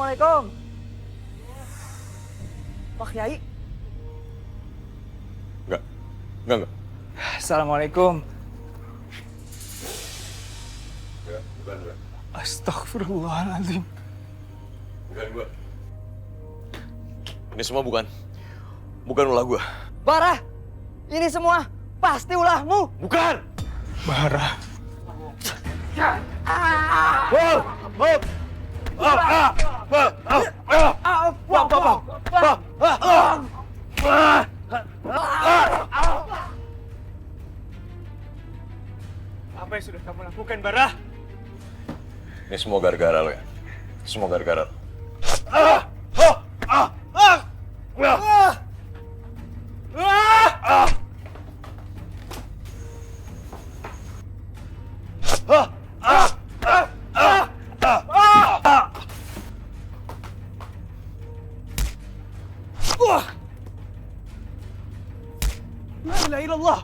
Assalamualaikum. Pak Kiai. Enggak. Assalamualaikum. Bukan. Astagfirullahaladzim. Bukan gua. Ini semua bukan ulah gua. Bara, ini semua pasti ulahmu. Bukan. Bara. Apa yang sudah kamu lakukan, Bara? Ini semua gara-gara lo ya. Semua gara-gara lo. La ilaha illallah.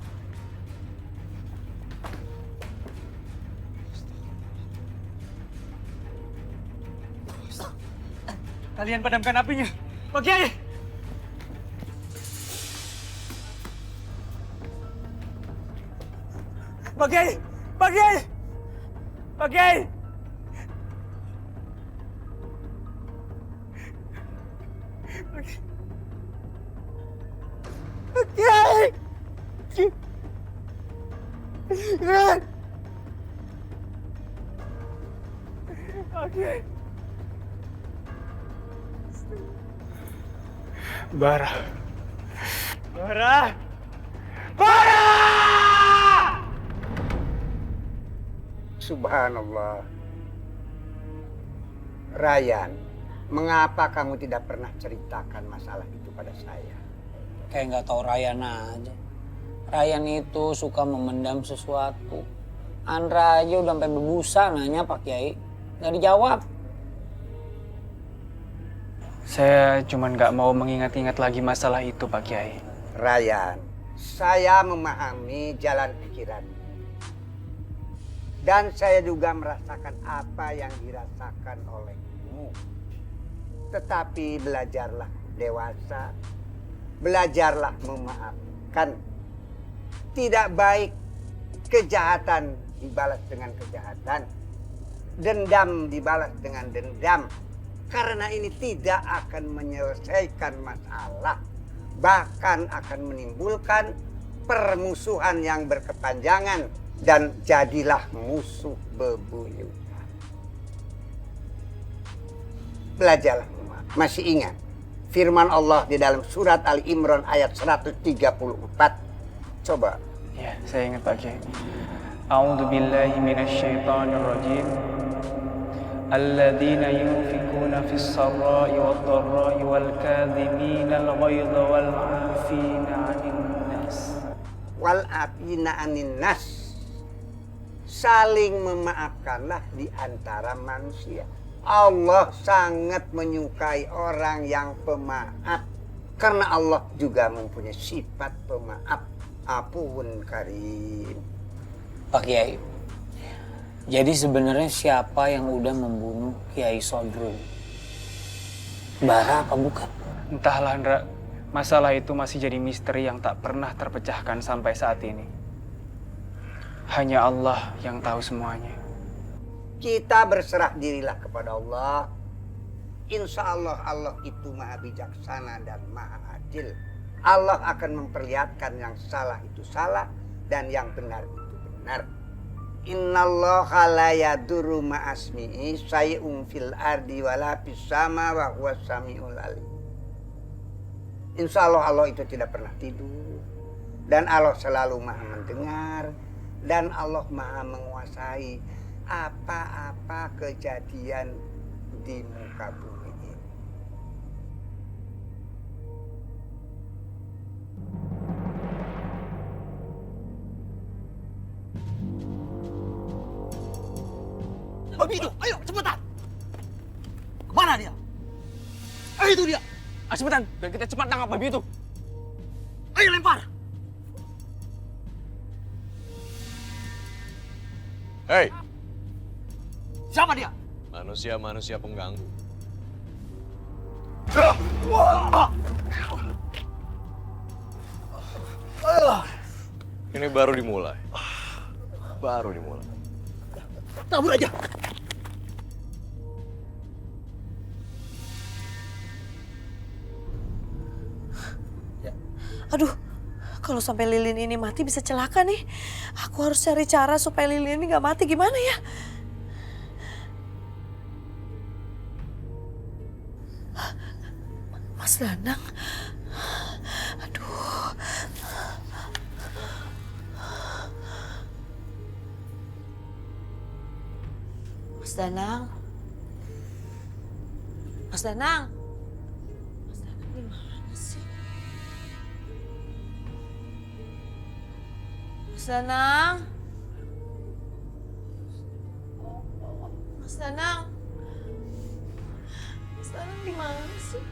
Kalian padamkan apinya. Pak Kiai. Pak Kiai. Pak Kiai. Pak Kiai. Pak Kiai. Pak Kiai. Bara. Subhanallah. Ryan, mengapa kamu tidak pernah ceritakan masalah itu pada saya? Kayak nggak tahu Ryan aja. Ryan itu suka memendam sesuatu. Andra aja udah sampai berbusa nanya Pak Kiai. Nggak dijawab. Saya cuma nggak mau mengingat-ingat lagi masalah itu, Pak Kiai. Ryan, saya memahami jalan pikiran. Dan saya juga merasakan apa yang dirasakan olehmu. Tetapi belajarlah dewasa. Belajarlah memaafkan. Tidak baik kejahatan dibalas dengan kejahatan. Dendam dibalas dengan dendam. Karena ini tidak akan menyelesaikan masalah. Bahkan akan menimbulkan permusuhan yang berkepanjangan. Dan jadilah musuh bebuyutan. Belajarlah. Masih ingat firman Allah di dalam surat Ali Imran ayat 134. Coba. Ya, saya ingat Pak Kiai. A'udzu billahi minasyaitonir rajim. Alladzina yunfikuna fis sarra'i wad dharra'i wal kadhimina al ghaidha wal 'afina 'anil nas. Wal 'afina 'anil nas. Saling memaafkanlah di antara manusia. Allah sangat menyukai orang yang pemaaf. Karena Allah juga mempunyai sifat pemaaf. Afuwun karim. Pak Kiai. Jadi sebenarnya siapa yang udah membunuh Kiai Sodrun? Bara apa bukan? Entahlah, Andra. Masalah itu masih jadi misteri yang tak pernah terpecahkan sampai saat ini. Hanya Allah yang tahu semuanya. Kita berserah dirilah kepada Allah. Insya Allah, Allah itu maha bijaksana dan maha adil. Allah akan memperlihatkan yang salah itu salah dan yang benar itu benar. Innallaha la yadurru ma'asmi'i syai'un fil ardi wala fis sama wa huwas samiul alim. Insya Allah, Allah itu tidak pernah tidur. Dan Allah selalu maha mendengar. Dan Allah maha menguasai apa-apa kejadian di muka bumi ini. Babi itu, ayo cepetan. Kemana dia? Itu dia. Ah, cepetan, biar kita cepat tangkap babi itu. Ayo lempar. Hei, Siapa dia? manusia-manusia pengganggu. Ini baru dimulai. Baru dimulai. Tabur aja. Aduh, kalau sampai lilin ini mati bisa celaka nih. Aku harus cari cara supaya lilin ini nggak mati. Gimana ya? Mas Danang. Aduh. Mas Danang. Mas Danang. Mas Danang di mana sih? Mas Danang. Mas Danang. Mas Danang di mana sih?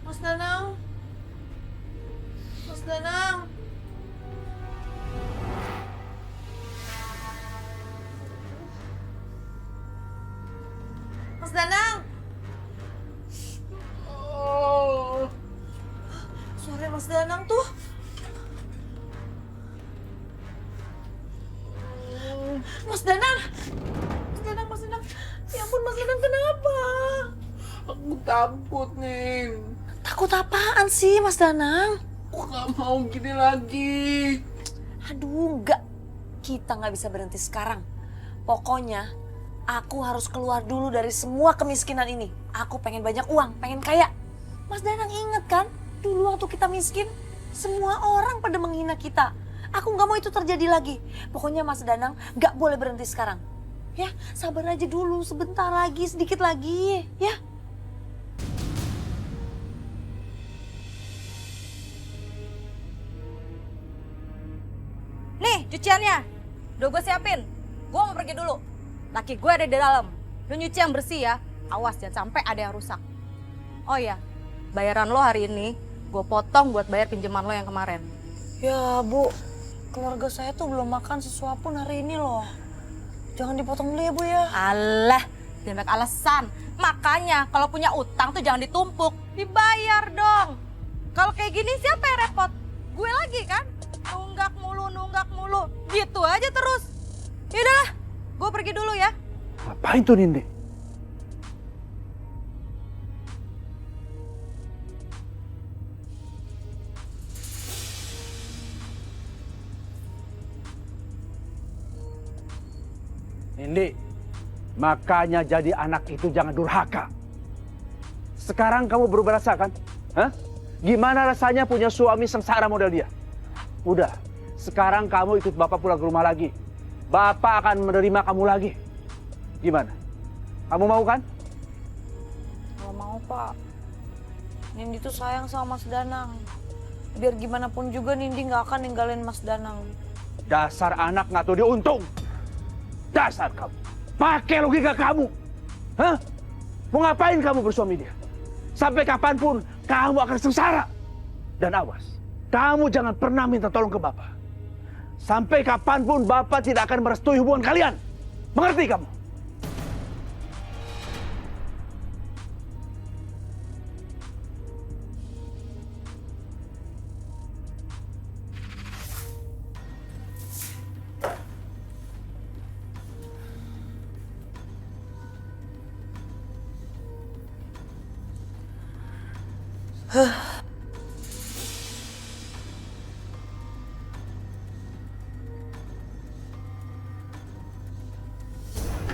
Mas Danang. Mas Danang. Mas Danang. Oh. Suara Mas Danang tuh. Mas Danang. Mas Danang, Mas Danang. Ya ampun, Mas Danang kenapa? Aku takut, Nin. Takut apaan sih, Mas Danang? Aku gak mau gini lagi. Aduh, enggak. Kita nggak bisa berhenti sekarang. Pokoknya, aku harus keluar dulu dari semua kemiskinan ini. Aku pengen banyak uang, pengen kaya. Mas Danang inget kan? Dulu waktu kita miskin, semua orang pada menghina kita. Aku nggak mau itu terjadi lagi. Pokoknya Mas Danang nggak boleh berhenti sekarang. Ya, sabar aja dulu, sebentar lagi, sedikit lagi. Ya. Nih cuciannya, udah gue siapin. Gue mau pergi dulu. Laki gue ada di dalam. Lu nyuci yang bersih ya. Awas jangan sampai ada yang rusak. Oh iya, bayaran lo hari ini gue potong buat bayar pinjaman lo yang kemarin. Ya, Bu. Keluarga saya tuh belum makan sesuatu pun hari ini loh. Jangan dipotong dulu ya, Bu ya. Alah, jangan banyak alasan. Makanya kalau punya utang tuh jangan ditumpuk. Dibayar dong. Kalau kayak gini siapa yang repot? Gue lagi kan? Nunggak mulu. Gitu aja terus. Yaudah, gue pergi dulu ya. Ngapain tuh Nindi? Nindi, makanya jadi anak itu jangan durhaka. Sekarang kamu berubah rasa kan? Hah? Gimana rasanya punya suami sengsara model dia? Udah, sekarang kamu ikut Bapak pulang ke rumah lagi. Bapak akan menerima kamu lagi. Gimana? Kamu mau kan? Nggak mau, Pak. Nindi tuh sayang sama Mas Danang. Biar gimana pun juga Nindi nggak akan ninggalin Mas Danang. Dasar anak nggak tahu dia untung. Dasar kamu. Pakai logika kamu. Hah? Mau ngapain kamu bersuami dia? Sampai kapanpun kamu akan sengsara. Dan awas, kamu jangan pernah minta tolong ke Bapak. Sampai kapanpun Bapak tidak akan merestui hubungan kalian. Mengerti kamu?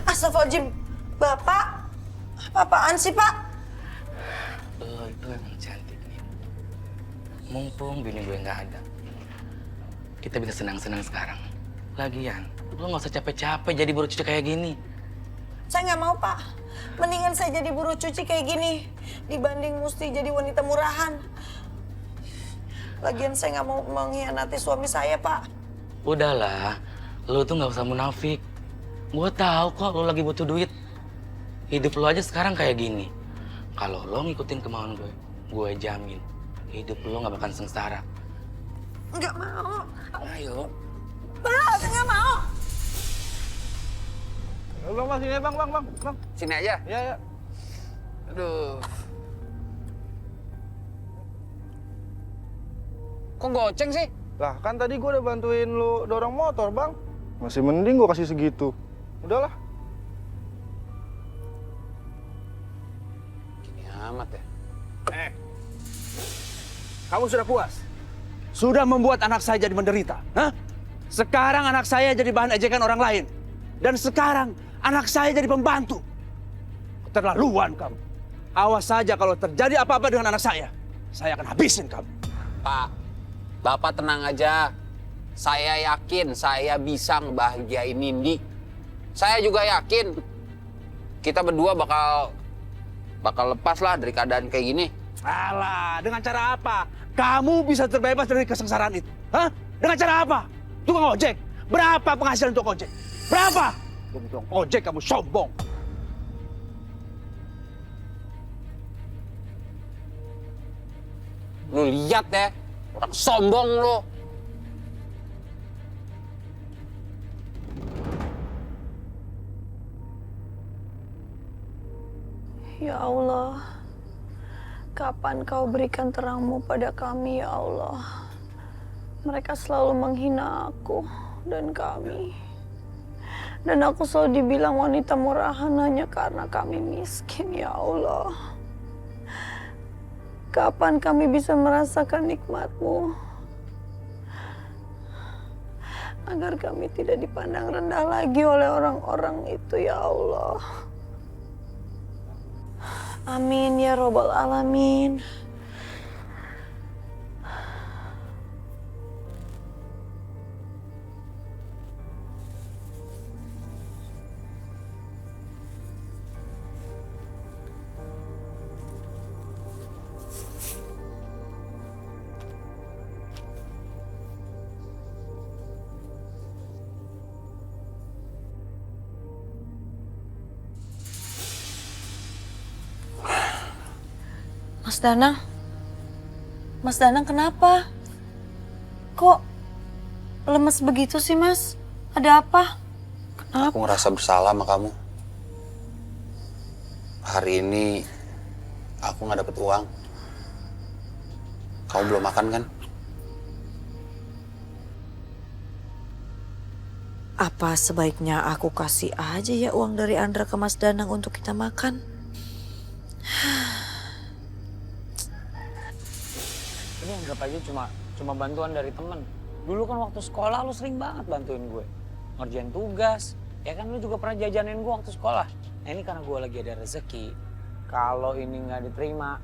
Astagfirullahaladzim, Bapak, apa-apaan sih, Pak? Lo itu emang cantik nih. Mumpung bini gue nggak ada, kita bisa senang-senang sekarang. Lagian, lo nggak usah capek-capek jadi buruh cuci kayak gini. Saya nggak mau, Pak. Mendingan saya jadi buruh cuci kayak gini dibanding mesti jadi wanita murahan. Lagian saya nggak mau mengkhianati suami saya, Pak. Udahlah, lo tuh nggak usah munafik. Gue tahu kok lo lagi butuh duit. Hidup lo aja sekarang kayak gini. Kalau lo ngikutin kemauan gue jamin hidup lo nggak bakal sengsara. Nggak mau. Ayo. Pak, saya nggak mau. Bang, sini bang. Sini aja. Ya. Aduh. Kok goceng sih? Lah kan tadi gue udah bantuin lu dorong motor bang. Masih mending gue kasih segitu. Udahlah. Gini amat ya. Kamu sudah puas? Sudah membuat anak saya jadi menderita? Hah? Sekarang anak saya jadi bahan ejekan orang lain. Dan sekarang anak saya jadi pembantu. Keterlaluan kamu. Awas saja kalau terjadi apa-apa dengan anak saya akan habisin kamu. Pak, Bapak tenang aja. Saya yakin saya bisa ngebahagiain Nindi. Saya juga yakin kita berdua bakal lepas lah dari keadaan kayak gini. Alah, dengan cara apa? Kamu bisa terbebas dari kesengsaraan itu? Hah? Dengan cara apa? Tukang ojek. Berapa penghasilan untuk ojek? Berapa? Tukang ojek kamu sombong. Lu lihat ya, orang sombong lu. Ya Allah, kapan kau berikan terangmu pada kami, ya Allah. Mereka selalu menghina aku dan kami. Dan aku selalu dibilang wanita murahan hanya karena kami miskin, ya Allah. Kapan kami bisa merasakan nikmat-Mu? Agar kami tidak dipandang rendah lagi oleh orang-orang itu, ya Allah. Amin ya Rabbal Alamin. Mas Danang kenapa? Kok lemes begitu sih, Mas? Ada apa? Kenapa? Aku ngerasa bersalah sama kamu. Hari ini aku nggak dapet uang. Kamu belum makan kan? Apa sebaiknya aku kasih aja ya uang dari Andra ke Mas Danang untuk kita makan? Ini anggap aja cuma bantuan dari temen. Dulu kan waktu sekolah lu sering banget bantuin gue. Ngerjain tugas. Ya kan lu juga pernah jajanin gue waktu sekolah. Nah ini karena gue lagi ada rezeki. Kalau ini nggak diterima,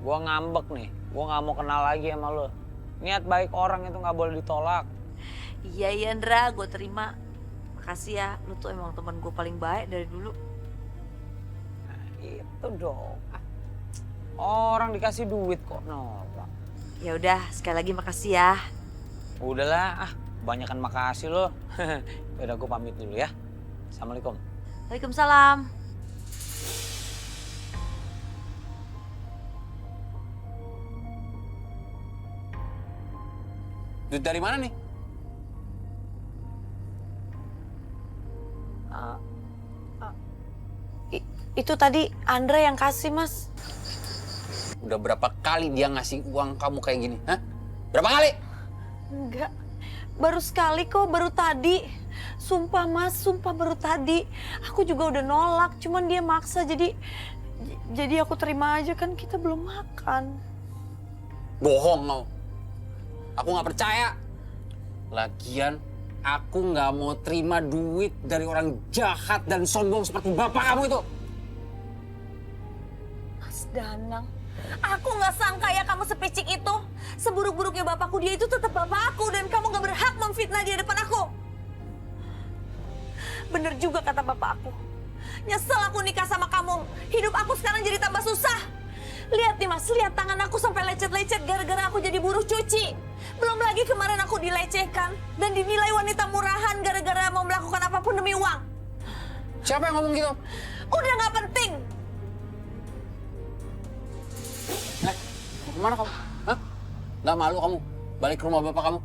gue ngambek nih. Gue nggak mau kenal lagi sama lu. Niat baik orang itu nggak boleh ditolak. Iya Andra, gue terima. Makasih ya, lu tuh emang teman gue paling baik dari dulu. Nah itu dong. Orang dikasih duit kok nolak. Ya udah, sekali lagi makasih ya. Udahlah, kebanyakan makasih lo. Udah gue pamit dulu ya. Assalamualaikum. Waalaikumsalam. Duit dari mana nih? Itu tadi Andra yang kasih, Mas. Udah berapa kali dia ngasih uang kamu kayak gini? Hah? Berapa kali? Enggak, baru sekali kok, baru tadi. Sumpah Mas, sumpah baru tadi. Aku juga udah nolak, cuman dia maksa jadi aku terima aja, kan kita belum makan. Bohong kau. Aku nggak percaya. Lagian aku nggak mau terima duit dari orang jahat dan sombong seperti bapak kamu itu. Mas Danang, aku nggak sangka ya kamu sepicik itu. Seburuk-buruknya bapakku, dia itu tetap bapakku dan kamu nggak berhak memfitnah dia depan aku. Bener juga kata bapak aku. Nyesel aku nikah sama kamu. Hidup aku sekarang jadi tambah susah. Lihat nih Mas, lihat tangan aku sampai lecet-lecet gara-gara aku jadi buruh cuci. Belum lagi kemarin aku dilecehkan dan dinilai wanita murahan gara-gara mau melakukan apapun demi uang. Siapa yang ngomong gitu? Udah nggak penting. Mau kemana kamu? Hah? Nggak malu kamu balik ke rumah bapak kamu?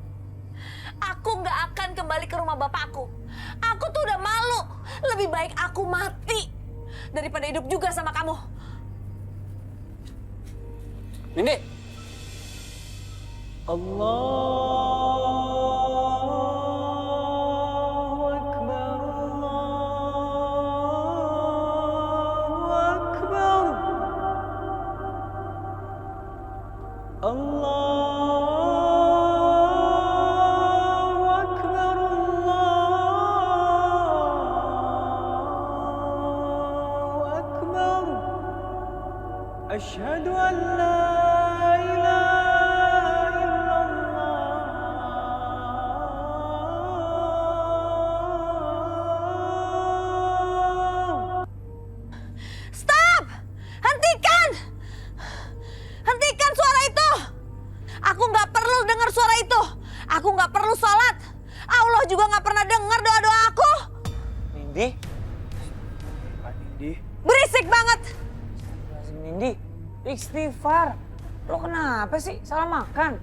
Aku nggak akan kembali ke rumah bapakku. Aku tuh udah malu. Lebih baik aku mati daripada hidup juga sama kamu. Nindi. أشهد أن لا إله إلا الله. Stop! Hentikan! Hentikan suara itu! Aku nggak perlu dengar suara itu. Aku nggak perlu sholat. Allah juga nggak pernah dengar doa-doa aku. Nindi. Pak Nindi. Berisik banget. Nindi. Istighfar. Lo kenapa sih? Salah makan?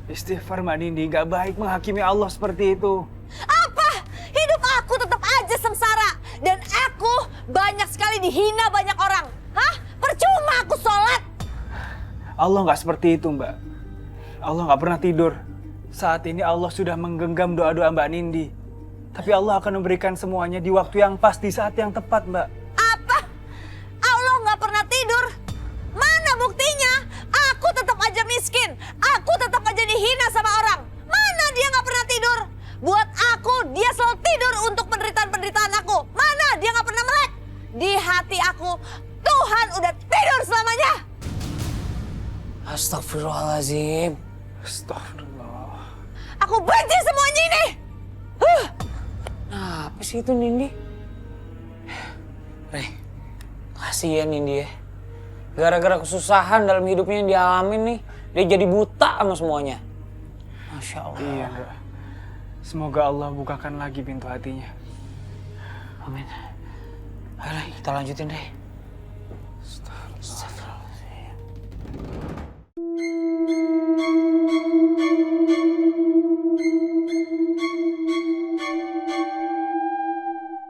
Istighfar Mbak Nindi, gak baik menghakimi Allah seperti itu. Apa? Hidup aku tetap aja sengsara. Dan aku banyak sekali dihina banyak orang. Hah? Percuma aku sholat. Allah gak seperti itu Mbak. Allah gak pernah tidur. Saat ini Allah sudah menggenggam doa-doa Mbak Nindi. Tapi Allah akan memberikan semuanya di waktu yang pas, di saat yang tepat Mbak. Apa? Allah nggak pernah tidur? Mana buktinya? Aku tetap aja miskin. Aku tetap aja dihina sama orang. Mana dia nggak pernah tidur? Buat aku, dia selalu tidur untuk penderitaan-penderitaan aku. Mana dia nggak pernah melek? Di hati aku, Tuhan udah tidur selamanya. Astagfirullahaladzim. Astagfirullah. Aku benci semuanya ini. Apa sih itu Nindi? Rey, kasihan Nindi ya. Gara-gara kesusahan dalam hidupnya yang dialamin nih, dia jadi buta sama semuanya. Masya Allah. Iya Mbak. Semoga Allah bukakan lagi pintu hatinya. Amin. Ayo kita lanjutin deh.